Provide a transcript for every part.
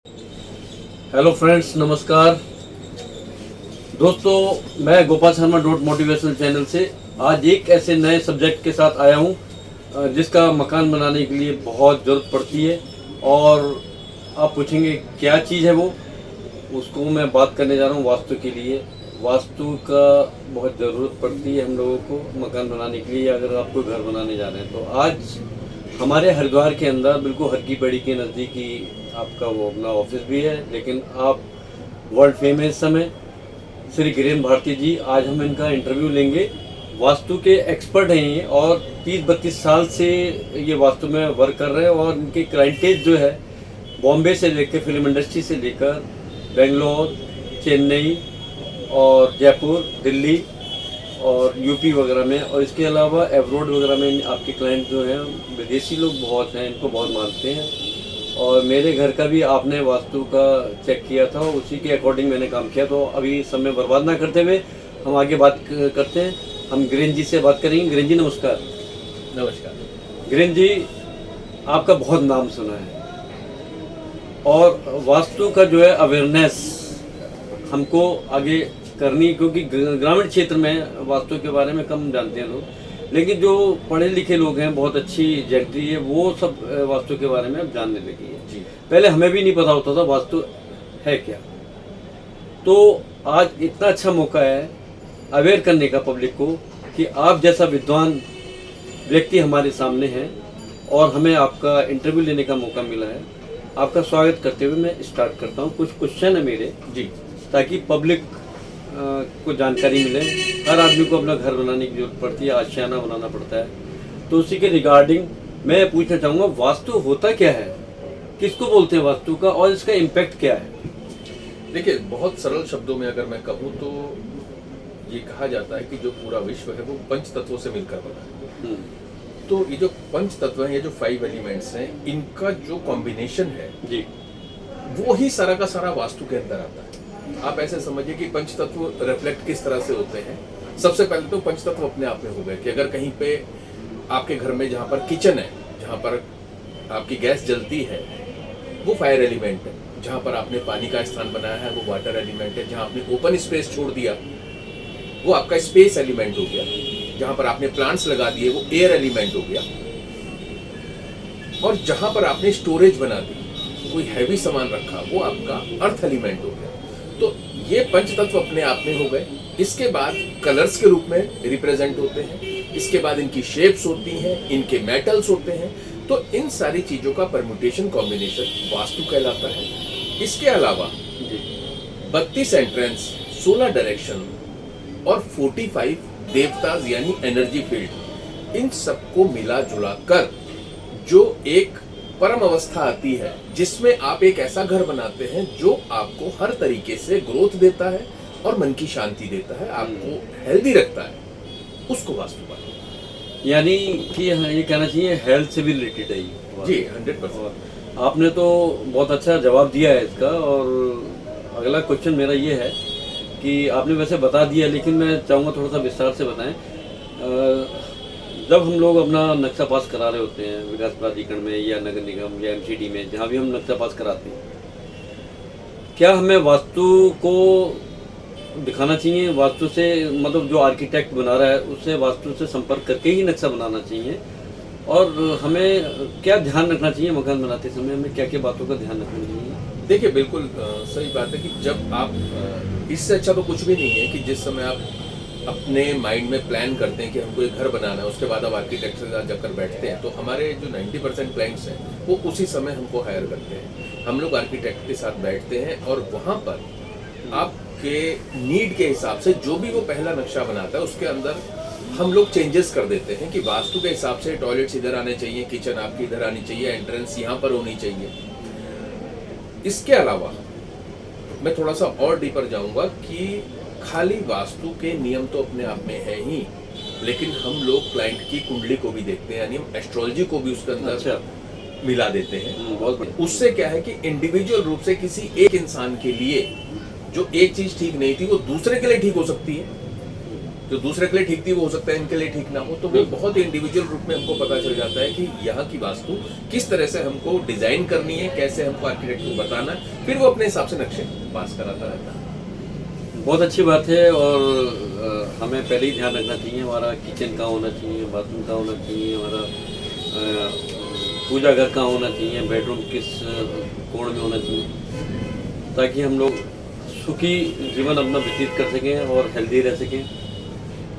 Hello friends, नमस्कार दोस्तों। मैं Gopal Sharma dot motivational channel से आज एक ऐसे नए सब्जेक्ट के साथ आया हूँ जिसका मकान बनाने के लिए बहुत ज़रूरत पड़ती है। और आप पूछेंगे क्या चीज़ है वो, उसको मैं बात करने जा रहा हूँ वास्तु के लिए। वास्तु का बहुत ज़रूरत पड़ती है हम लोगों को मकान बनाने के लिए, अगर आप कोई घर बनाने जा रहे हैं। तो आज हमारे हरिद्वार के अंदर बिल्कुल हरकी पैड़ी के नज़दीक ही आपका वो अपना ऑफिस भी है, लेकिन आप वर्ल्ड फेमस समय श्री गिरीन भारती जी, आज हम इनका इंटरव्यू लेंगे। वास्तु के एक्सपर्ट हैं ये और 30-32 साल से ये वास्तु में वर्क कर रहे हैं। और इनके क्लाइंटेज जो है बॉम्बे से लेकर फिल्म इंडस्ट्री से लेकर बेंगलोर, चेन्नई और जयपुर, दिल्ली और यूपी वगैरह में, और इसके अलावा एब्रोड वगैरह में आपके क्लाइंट जो हैं विदेशी लोग बहुत हैं, इनको बहुत मानते हैं। और मेरे घर का भी आपने वास्तु का चेक किया था, उसी के अकॉर्डिंग मैंने काम किया। तो अभी समय बर्बाद ना करते हुए हम आगे बात करते हैं। हम गिरीन जी से बात करेंगे। गिरीन जी नमस्कार। नमस्कार। गिरीन जी, आपका बहुत नाम सुना है और वास्तु का जो है अवेयरनेस हमको आगे करनी, क्योंकि ग्रामीण क्षेत्र में वास्तु के बारे में कम जानते हैं लोग, लेकिन जो पढ़े लिखे लोग हैं, बहुत अच्छी जेंट्री है, वो सब वास्तु के बारे में अब जानने लगी है। जी। पहले हमें भी नहीं पता होता था वास्तु है क्या। तो आज इतना अच्छा मौका है अवेयर करने का पब्लिक को कि आप जैसा विद्वान व्यक्ति हमारे सामने हैं और हमें आपका इंटरव्यू लेने का मौका मिला है। आपका स्वागत करते हुए मैं स्टार्ट करता हूँ। कुछ क्वेश्चन है मेरे जी। ताकि पब्लिक को जानकारी मिले। हर आदमी को अपना घर बनाने की जरूरत पड़ती है, आशियाना बनाना पड़ता है। तो उसी के रिगार्डिंग मैं पूछना चाहूँगा, वास्तु होता क्या है, किसको बोलते हैं वास्तु का, और इसका इम्पैक्ट क्या है? देखिए, बहुत सरल शब्दों में अगर मैं कहूँ तो ये कहा जाता है कि जो पूरा विश्व है वो पंच तत्वों से मिलकर बना है। तो ये जो पंच तत्व हैं, ये जो 5 एलिमेंट्स हैं, इनका जो कॉम्बिनेशन है जी, वो ही सारा का सारा वास्तु के अंदर आता है। आप ऐसे समझिए कि पंच तत्व रिफ्लेक्ट किस तरह से होते हैं। सबसे पहले तो पंच तत्व अपने आप में हो गए कि अगर कहीं पे आपके घर में जहाँ पर किचन है, जहाँ पर आपकी गैस जलती है, वो फायर एलिमेंट है। जहाँ पर आपने पानी का स्थान बनाया है वो वाटर एलिमेंट है। जहाँ आपने ओपन स्पेस छोड़ दिया वो आपका स्पेस एलिमेंट हो गया। जहाँ पर आपने प्लांट्स लगा दिए वो एयर एलिमेंट हो गया। और जहाँ पर आपने स्टोरेज बना दी, कोई हैवी सामान रखा, वो आपका अर्थ एलिमेंट हो गया। तो ये पंच तत्व अपने आप में हो गए। इसके बाद कलर्स के रूप में रिप्रेजेंट होते हैं। इसके बाद इनकी शेप्स होती हैं, इनके मेटल्स होते हैं। तो इन सारी चीजों का परम्यूटेशन कॉम्बिनेशन वास्तु कहलाता है। इसके अलावा 32 एंट्रेंस, 16 डायरेक्शन और 45 देवताज यानी एनर्जी फील्ड, इन सबको मिला जुला कर जो एक परम अवस्था आती है जिसमें आप एक ऐसा घर बनाते हैं जो आपको हर तरीके से ग्रोथ देता है और मन की शांति देता है, आपको हेल्दी रखता है, उसको वास्तु कहते हैं। यानी कि ये कहना चाहिए हेल्थ से भी रिलेटेड है ये। जी, 100%। आपने तो बहुत अच्छा जवाब दिया है इसका। और अगला क्वेश्चन मेरा ये है कि आपने वैसे बता दिया, लेकिन मैं चाहूँगा थोड़ा सा विस्तार से बताएं। जब हम लोग अपना नक्शा पास करा रहे होते हैं विकास प्राधिकरण में या नगर निगम या एमसीडी में, जहाँ भी हम नक्शा पास कराते हैं, क्या हमें वास्तु को दिखाना चाहिए? वास्तु से मतलब जो आर्किटेक्ट बना रहा है उससे वास्तु से संपर्क करके ही नक्शा बनाना चाहिए? और हमें क्या ध्यान रखना चाहिए मकान बनाते समय? हमें क्या क्या बातों का ध्यान रखना चाहिए? देखिए, बिल्कुल सही बात है कि जब आप इससे अच्छा तो कुछ भी नहीं है कि जिस समय आप अपने माइंड में प्लान करते हैं कि हमको एक घर बनाना है, उसके बाद आप आर्किटेक्ट से जाकर बैठते हैं। तो हमारे जो 90% क्लाइंट्स हैं वो उसी समय हमको हायर करते हैं। हम लोग आर्किटेक्ट के साथ बैठते हैं और वहाँ पर आपके नीड के हिसाब से जो भी वो पहला नक्शा बनाता है उसके अंदर हम लोग चेंजेस कर देते हैं कि वास्तु के हिसाब से टॉयलेट्स इधर आने चाहिए, किचन आपकी इधर आनी चाहिए, एंट्रेंस यहाँ पर होनी चाहिए। इसके अलावा मैं थोड़ा सा और डीपर जाऊंगा कि खाली वास्तु के नियम तो अपने आप में है ही, लेकिन हम लोग क्लाइंट की कुंडली को भी देखते हैं, यानी हम एस्ट्रोलॉजी को भी उसके अंदर मिला देते हैं। बहुत उससे क्या है कि इंडिविजुअल रूप से किसी एक इंसान के लिए जो एक चीज ठीक नहीं थी वो दूसरे के लिए ठीक हो सकती है। जो दूसरे के लिए ठीक थी वो हो सकता है इनके लिए ठीक ना हो, तो वो बहुत इंडिविजुअल रूप में हमको पता चल जाता है कि यहाँ की वास्तु किस तरह से हमको डिजाइन करनी है, कैसे हमको आर्किटेक्ट को बताना है, फिर वो अपने हिसाब से नक्शे पास कराता रहता है। बहुत अच्छी बात है। और हमें पहले ही ध्यान रखना चाहिए हमारा किचन कहाँ होना चाहिए, बाथरूम कहाँ होना चाहिए, हमारा पूजा घर कहाँ होना चाहिए, बेडरूम किस कोण में होना चाहिए, ताकि हम लोग सुखी जीवन अपना व्यतीत कर सकें और हेल्दी रह सकें।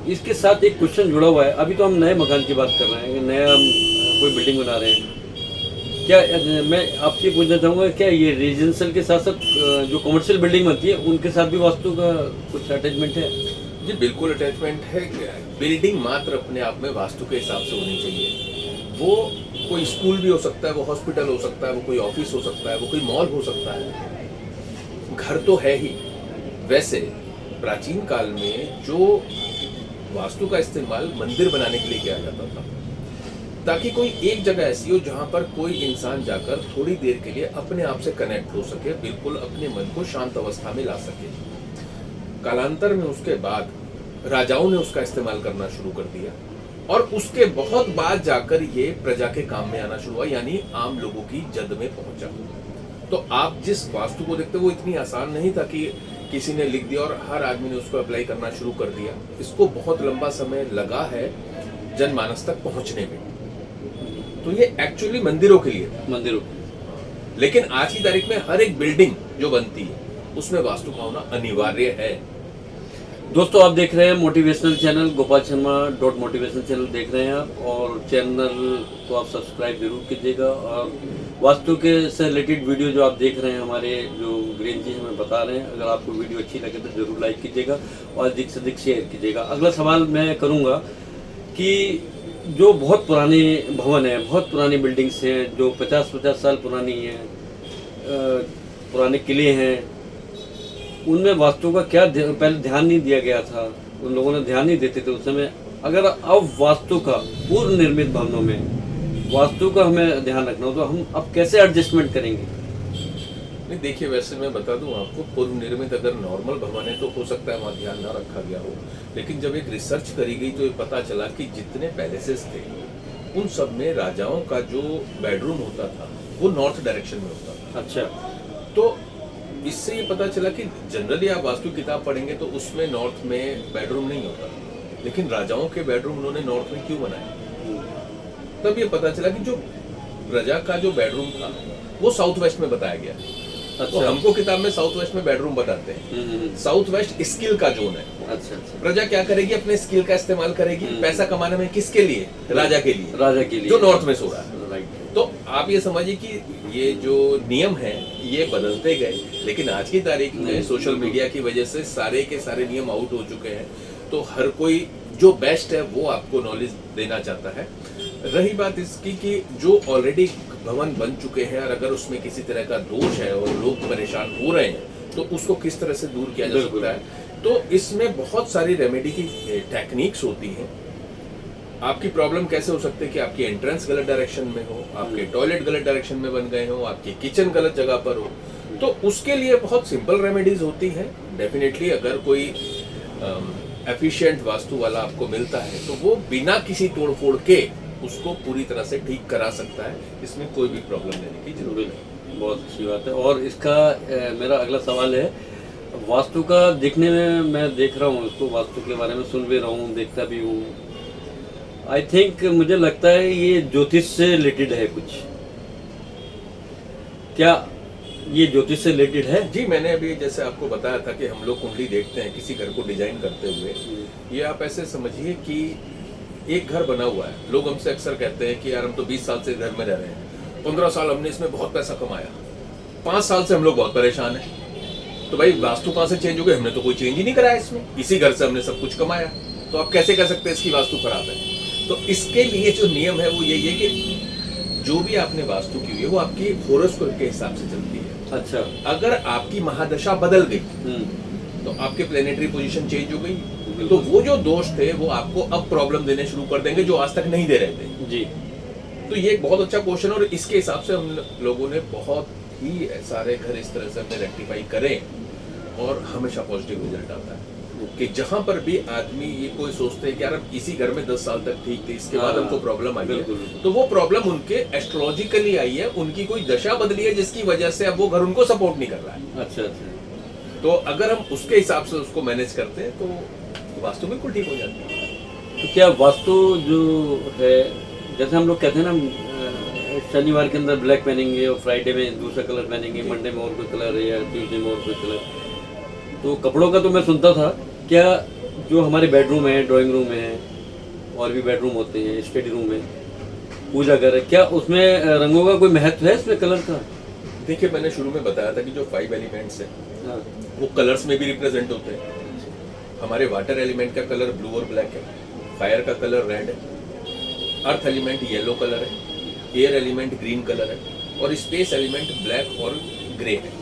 इसके साथ एक क्वेश्चन जुड़ा हुआ है। अभी तो हम नए मकान की बात कर रहे हैं, नया हम कोई बिल्डिंग बना रहे हैं। क्या मैं आपसे पूछना चाहूँगा, क्या ये रेजिडेंशियल के साथ साथ जो कमर्शियल बिल्डिंग बनती है उनके साथ भी वास्तु का कुछ अटैचमेंट है? जी बिल्कुल अटैचमेंट है। बिल्डिंग मात्र अपने आप में वास्तु के हिसाब से होनी चाहिए। वो कोई स्कूल भी हो सकता है, वो हॉस्पिटल हो सकता है, वो कोई ऑफिस हो सकता है, वो कोई मॉल हो सकता है, घर तो है ही। वैसे प्राचीन काल में जो वास्तु का इस्तेमाल मंदिर बनाने के लिए किया जाता था, ताकि कोई एक जगह ऐसी हो जहां पर कोई इंसान जाकर थोड़ी देर के लिए अपने आप से कनेक्ट हो सके, बिल्कुल अपने मन को शांत अवस्था में ला सके। कालांतर में उसके बाद राजाओं ने उसका इस्तेमाल करना शुरू कर दिया और उसके बहुत बाद जाकर ये प्रजा के काम में आना शुरू हुआ, यानी आम लोगों की जद में पहुंचा। तो आप जिस वास्तु को देखते वो इतनी आसान नहीं था कि किसी ने लिख दिया और हर आदमी ने उसको अप्लाई करना शुरू कर दिया। इसको बहुत लंबा समय लगा है जनमानस तक पहुंचने में। तो ये एक्चुअली मंदिरों के लिए, मंदिरों, लेकिन आज की तारीख में हर एक बिल्डिंग जो बनती है उसमें वास्तु का होना अनिवार्य है। दोस्तों आप देख रहे हैं motivational channel, Gopal Sharma .motivational channel देख रहे हैं आप, और चैनल को आप सब्सक्राइब जरूर कीजिएगा। और वास्तु के से रिलेटेड वीडियो जो आप देख रहे हैं, हमारे जो ग्रीन जी हमें बता रहे हैं, अगर आपको वीडियो अच्छी लगे तो जरूर लाइक कीजिएगा और अधिक से अधिक शेयर कीजिएगा। अगला सवाल मैं करूँगा कि जो बहुत पुराने भवन हैं, बहुत पुरानी बिल्डिंग्स हैं, जो 50-50 साल पुरानी हैं, पुराने किले हैं, उनमें वास्तु का क्या पहले ध्यान नहीं दिया गया था, उन लोगों ने ध्यान नहीं देते थे उस समय। अगर अब वास्तु का पूर्व निर्मित भवनों में वास्तु का हमें ध्यान रखना हो तो हम अब कैसे एडजस्टमेंट करेंगे? नहीं देखिए, वैसे मैं बता दूं आपको, पूर्व निर्मित अगर नॉर्मल भवन है तो हो सकता है वहाँ ध्यान ना रखा गया हो, लेकिन जब एक रिसर्च करी गई तो ये पता चला कि जितने पैलेसेस थे उन सब में राजाओं का जो बेडरूम होता था वो नॉर्थ डायरेक्शन में होता था। अच्छा, तो इससे ये पता चला कि जनरली आप वास्तु किताब पढ़ेंगे तो उसमें नॉर्थ में बेडरूम नहीं होता, लेकिन राजाओं के बेडरूम उन्होंने नॉर्थ में क्यों बनाए? तब ये पता चला कि जो प्रजा का जो बेडरूम था वो साउथ वेस्ट में बताया गया। अच्छा, तो हमको किताब में साउथ वेस्ट में बेडरूम बताते हैं। साउथ वेस्ट स्किल का जोन है। अच्छा, प्रजा क्या करेगी? अपने स्किल का इस्तेमाल करेगी पैसा कमाने में। किसके लिए? राजा के लिए, राजा के लिए, जो नॉर्थ में सो रहा है। राइट। तो आप ये समझिए कि ये जो नियम है ये बदलते गए, लेकिन आज की तारीख में सोशल मीडिया की वजह से सारे के सारे नियम आउट हो चुके हैं। तो हर कोई जो बेस्ट है वो आपको नॉलेज देना चाहता है। रही बात इसकी कि जो ऑलरेडी भवन बन चुके हैं और अगर उसमें किसी तरह का दोष है और लोग परेशान हो रहे हैं तो उसको किस तरह से दूर किया जा सकता है, तो इसमें बहुत सारी रेमेडी की टेक्निक्स होती हैं। आपकी प्रॉब्लम कैसे हो सकती है कि आपकी एंट्रेंस गलत डायरेक्शन में हो, आपके टॉयलेट गलत डायरेक्शन में बन गए हो, आपकी किचन गलत जगह पर हो, तो उसके लिए बहुत सिंपल रेमेडीज होती हैं। डेफिनेटली अगर कोई एफिशिएंट वास्तु वाला आपको मिलता है तो वो बिना किसी तोड़ फोड़ के उसको पूरी तरह से ठीक करा सकता है। इसमें कोई भी प्रॉब्लम लेने की जरूरत नहीं। बहुत अच्छी बात है। और इसका मेरा अगला सवाल है, वास्तु का देखने में, मैं देख रहा हूँ उसको, वास्तु के बारे में सुन भी रहा हूँ, देखता भी हूँ। आई थिंक मुझे लगता है ये ज्योतिष से रिलेटेड है कुछ। क्या ये ज्योतिष से रिलेटेड है? जी, मैंने अभी जैसे आपको बताया था कि हम लोग कुंडली देखते हैं किसी घर को डिजाइन करते हुए। ये आप ऐसे समझिए कि एक घर बना हुआ है। लोग हमसे अक्सर कहते हैं कि यार हम तो 20 साल से घर में रह रहे हैं, 15 साल हमने इसमें बहुत पैसा कमाया, 5 साल से हम लोग बहुत परेशान हैं। तो भाई वास्तु कहाँ से चेंज हो गई? हमने तो कोई चेंज ही नहीं कराया इसमें, इसी घर से हमने सब कुछ कमाया, तो आप कैसे कह सकते हैं इसकी वास्तु खराब है? तो इसके लिए जो नियम है वो यही है कि जो भी आपने वास्तु की हुई है वो आपकी होरोस्कोप के हिसाब से चलती है। अच्छा, अगर आपकी महादशा बदल गई तो आपके प्लेनेटरी पोजीशन चेंज हो गई, तो वो जो दोष थे वो आपको अब प्रॉब्लम देने शुरू कर देंगे जो आज तक नहीं दे रहे थे जी। तो ये एक बहुत अच्छा क्वेश्चन है और इसके हिसाब से हम लोगों ने बहुत ही सारे घर इस तरह से हमने रेक्टिफाई करें और हमेशा पॉजिटिव रिजल्ट आता है। कि जहां पर भी आदमी ये कोई सोचते हैं कि यार हम इसी घर में 10 साल तक ठीक थे, इसके बाद हाँ, हमको प्रॉब्लम आई बिल्कुल, है, बिल्कुल। तो वो प्रॉब्लम उनके एस्ट्रोलॉजिकली आई है, उनकी कोई दशा बदली है जिसकी वजह से अब वो घर उनको सपोर्ट नहीं कर रहा है। अच्छा अच्छा। तो अगर हम उसके हिसाब से उसको मैनेज करते हैं तो वास्तु बिल्कुल ठीक हो जाती है। तो क्या वास्तु जो है, जैसे हम लोग कहते हैं ना, शनिवार के अंदर ब्लैक पहनेंगे और फ्राइडे में दूसरा कलर पहनेंगे, मंडे में और कोई कलर है या ट्यूसडे में और कोई कलर, तो कपड़ों का तो मैं सुनता था, क्या जो हमारे बेडरूम है, ड्राइंग रूम है, और भी बेडरूम होते हैं, स्टडी रूम है, पूजा घर है, क्या उसमें रंगों का कोई महत्व है इसमें कलर का? देखिए, मैंने शुरू में बताया था कि जो 5 एलिमेंट्स है हाँ, वो कलर्स में भी रिप्रेजेंट होते हैं। हमारे वाटर एलिमेंट का कलर ब्लू और ब्लैक है, फायर का कलर रेड है, अर्थ एलिमेंट येलो कलर है, एयर एलिमेंट ग्रीन कलर है, और स्पेस एलिमेंट ब्लैक और ग्रे है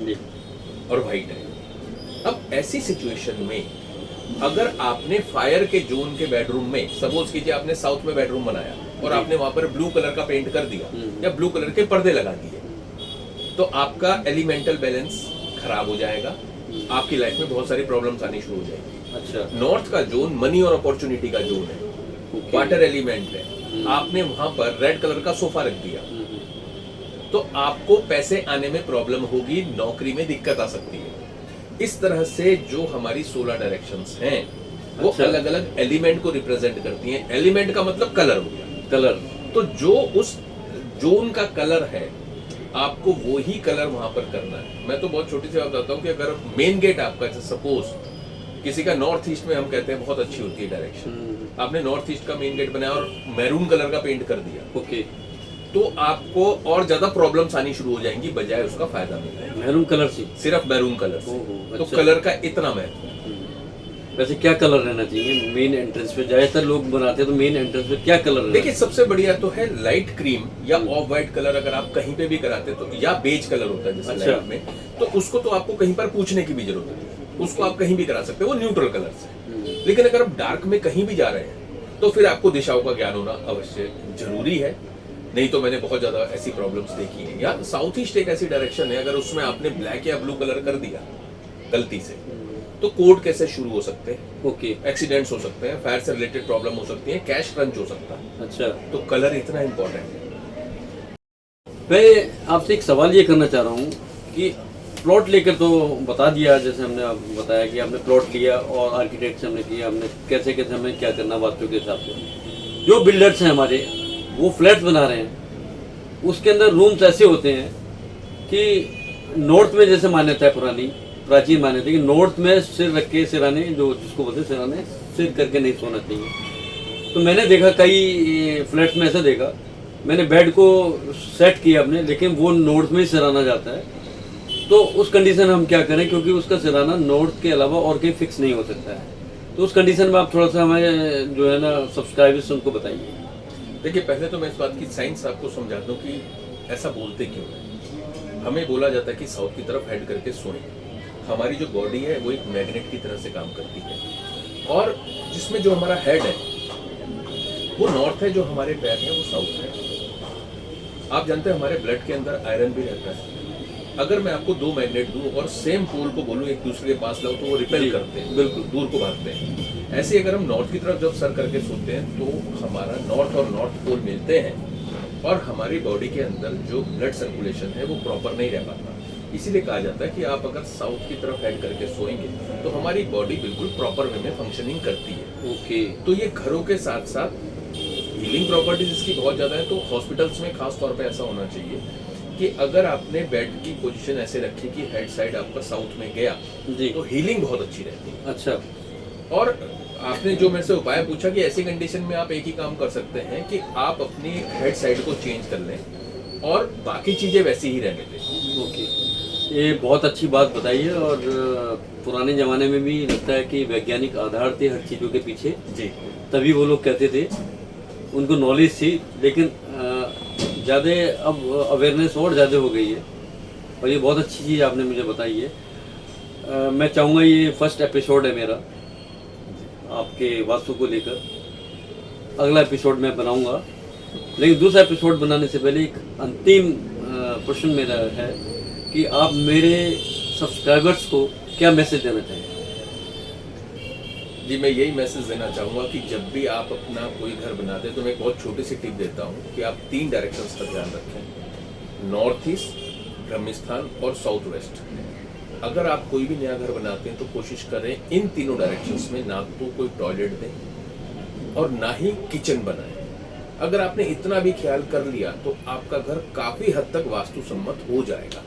जी, और वाइट है। अब ऐसी सिचुएशन में अगर आपने फायर के जोन के बेडरूम में, सपोज कीजिए आपने साउथ में बेडरूम बनाया और आपने वहां पर ब्लू कलर का पेंट कर दिया या ब्लू कलर के पर्दे लगा दिए, तो आपका एलिमेंटल बैलेंस खराब हो जाएगा, आपकी लाइफ में बहुत सारी प्रॉब्लम्स आनी शुरू हो जाएगी। अच्छा, नॉर्थ का जोन मनी और अपॉर्चुनिटी का जोन है, ओके, वाटर एलिमेंट है, आपने वहां पर रेड कलर का सोफा रख दिया तो आपको पैसे आने में प्रॉब्लम होगी, नौकरी में दिक्कत आ सकती है। इस तरह से जो हमारी 16 डायरेक्शंस हैं वो अच्छा। अलग अलग एलिमेंट को रिप्रेजेंट करती हैं। एलिमेंट का मतलब कलर हो गया, कलर, तो जो उस जोन का कलर है आपको वो ही कलर वहां पर करना है। मैं तो बहुत छोटी सी बात बताता हूँ कि अगर मेन गेट आपका, सपोज किसी का नॉर्थ ईस्ट में हम कहते हैं बहुत अच्छी होती है डायरेक्शन, आपने नॉर्थ ईस्ट का मेन गेट बनाया और मैरून कलर का पेंट कर दिया, ओके, तो आपको और ज्यादा प्रॉब्लम्स आनी शुरू हो जाएंगी बजाय उसका फायदा मिलने। मैरून कलर से, सिर्फ मैरून कलर से। ओहो, तो अच्छा। कलर का इतना महत्व है। वैसे क्या कलर रहना चाहिए मेन एंट्रेंस पे? ज्यादातर लोग बनाते हैं तो मेन एंट्रेंस पे क्या कलर रहना देखिए, सबसे बढ़िया तो है लाइट क्रीम या ऑफ व्हाइट कलर। अगर आप कहीं पे भी कराते तो, या बेज कलर होता है जैसे अच्छा। लाइट में, तो उसको तो आपको कहीं पर पूछने की भी जरूरत नहीं है, उसको आप कहीं भी करा सकते हो, वो न्यूट्रल कलर से। लेकिन अगर आप डार्क में कहीं भी जा रहे हैं तो फिर आपको दिशाओं का ज्ञान होना अवश्य जरूरी है, नहीं तो मैंने बहुत ज्यादा ऐसी प्रॉब्लम्स देखी हैं। या साउथ ईस्ट एक ऐसी डायरेक्शन है, अगर उसमें आपने ब्लैक या ब्लू कलर कर दिया गलती से, तो कोर्ट केसेस शुरू हो सकते हैं, ओके, एक्सीडेंट्स हो सकते हैं, फायर से रिलेटेड प्रॉब्लम हो सकती है, कैश क्रंच हो सकता है। अच्छा। तो कलर इतना इंपॉर्टेंट है। मैं आपसे एक सवाल ये करना चाह रहा हूँ कि प्लॉट लेकर तो बता दिया, जैसे हमने आपको बताया कि आपने प्लॉट लिया और आर्किटेक्ट से हमने किया, हमने कैसे कैसे हमें क्या करना वास्तु के हिसाब से। जो बिल्डर्स हैं हमारे, वो फ्लैट्स बना रहे हैं, उसके अंदर रूम्स ऐसे होते हैं कि नॉर्थ में जैसे मान्यता है, पुरानी प्राचीन मान्यता है कि नॉर्थ में सिर रख के सिराने, जो जिसको बोलते हैं सिराने, सिर करके नहीं सोना चाहिए। तो मैंने देखा कई फ्लैट्स में ऐसा देखा, मैंने बेड को सेट किया अपने, लेकिन वो नॉर्थ में ही सिराना जाता है। तो उस कंडीशन में हम क्या करें, क्योंकि उसका सिराना नॉर्थ के अलावा और कहीं फिक्स नहीं हो सकता है। तो उस कंडीशन में आप थोड़ा सा हमें जो है ना सब्सक्राइबर्स उनको बताइए। देखिए, पहले तो मैं इस बात की साइंस आपको समझा दूं कि ऐसा बोलते क्यों है। हमें बोला जाता है कि साउथ की तरफ हेड करके सोएं। हमारी जो बॉडी है वो एक मैग्नेट की तरह से काम करती है, और जिसमें जो हमारा हेड है वो नॉर्थ है, जो हमारे पैर है वो साउथ है। आप जानते हैं हमारे ब्लड के अंदर आयरन भी रहता है। अगर मैं आपको 2 मैग्नेट दूं और सेम पोल को बोलूं एक दूसरे के पास लाओ, तो वो रिपेल करते हैं, बिल्कुल दूर को भागते हैं। ऐसे अगर हम नॉर्थ की तरफ जब सर करके सोते हैं तो हमारा नॉर्थ और नॉर्थ पोल मिलते हैं, और हमारी बॉडी के अंदर जो ब्लड सर्कुलेशन है वो प्रॉपर नहीं रह पाता। इसीलिए कहा जाता है कि आप अगर साउथ की तरफ हेड करके सोएंगे तो हमारी बॉडी बिल्कुल प्रॉपर वे में फंक्शनिंग करती है। ओके, तो ये घरों के साथ साथ हीलिंग प्रॉपर्टीज इसकी बहुत ज्यादा है। तो हॉस्पिटल्स में खास तौर पे ऐसा होना चाहिए कि अगर आपने बेड की पोजीशन ऐसे रखी कि हेड साइड आपका साउथ में गया जी, तो हीलिंग बहुत अच्छी रहती है। अच्छा, और आपने जो मेरे से उपाय पूछा कि ऐसी कंडीशन में आप एक ही काम कर सकते हैं कि आप अपनी हेड साइड को चेंज कर लें और बाकी चीजें वैसी ही रहने दें। ओके, ये बहुत अच्छी बात बताई है। और पुराने ज़माने में भी लगता है कि वैज्ञानिक आधार थे हर चीज़ों के पीछे, जी, तभी वो लोग कहते थे, उनको नॉलेज थी। लेकिन ज़्यादा अब अवेयरनेस और ज़्यादा हो गई है, और ये बहुत अच्छी चीज़ आपने मुझे बताई है। मैं चाहूँगा, ये फर्स्ट एपिसोड है मेरा आपके वास्तु को लेकर, अगला एपिसोड मैं बनाऊँगा। लेकिन दूसरा एपिसोड बनाने से पहले एक अंतिम प्रश्न मेरा है कि आप मेरे सब्सक्राइबर्स को क्या मैसेज देना चाहेंगे? जी, मैं यही मैसेज देना चाहूँगा कि जब भी आप अपना कोई घर बनाते हैं तो मैं एक बहुत छोटी सी टिप देता हूँ कि आप 3 डायरेक्शंस का ध्यान रखें, नॉर्थ ईस्ट, ब्रह्म स्थान और साउथ वेस्ट। अगर आप कोई भी नया घर बनाते हैं तो कोशिश करें इन तीनों डायरेक्शंस में ना तो कोई टॉयलेट दें और ना ही किचन बनाएं। अगर आपने इतना भी ख्याल कर लिया तो आपका घर काफ़ी हद तक वास्तु सम्मत हो जाएगा।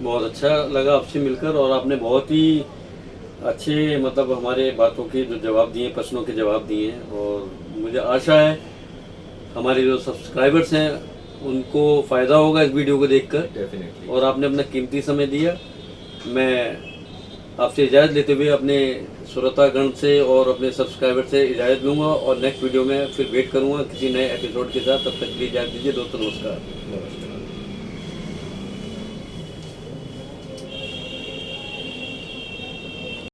बहुत अच्छा लगा आपसे मिलकर, और आपने बहुत ही अच्छे मतलब हमारे बातों के जो जवाब दिए, प्रश्नों के जवाब दिए हैं, और मुझे आशा है हमारे जो सब्सक्राइबर्स हैं उनको फ़ायदा होगा इस वीडियो को देखकर। डेफिनेटली। और आपने अपना कीमती समय दिया। मैं आपसे इजाज़त लेते हुए अपने श्रोतागण से और अपने सब्सक्राइबर से इजाज़त लूँगा, और नेक्स्ट वीडियो में फिर वेट करूँगा किसी नए एपिसोड के साथ। तब तक के लिए इजाज़त दीजिए दोस्तों, नमस्कार।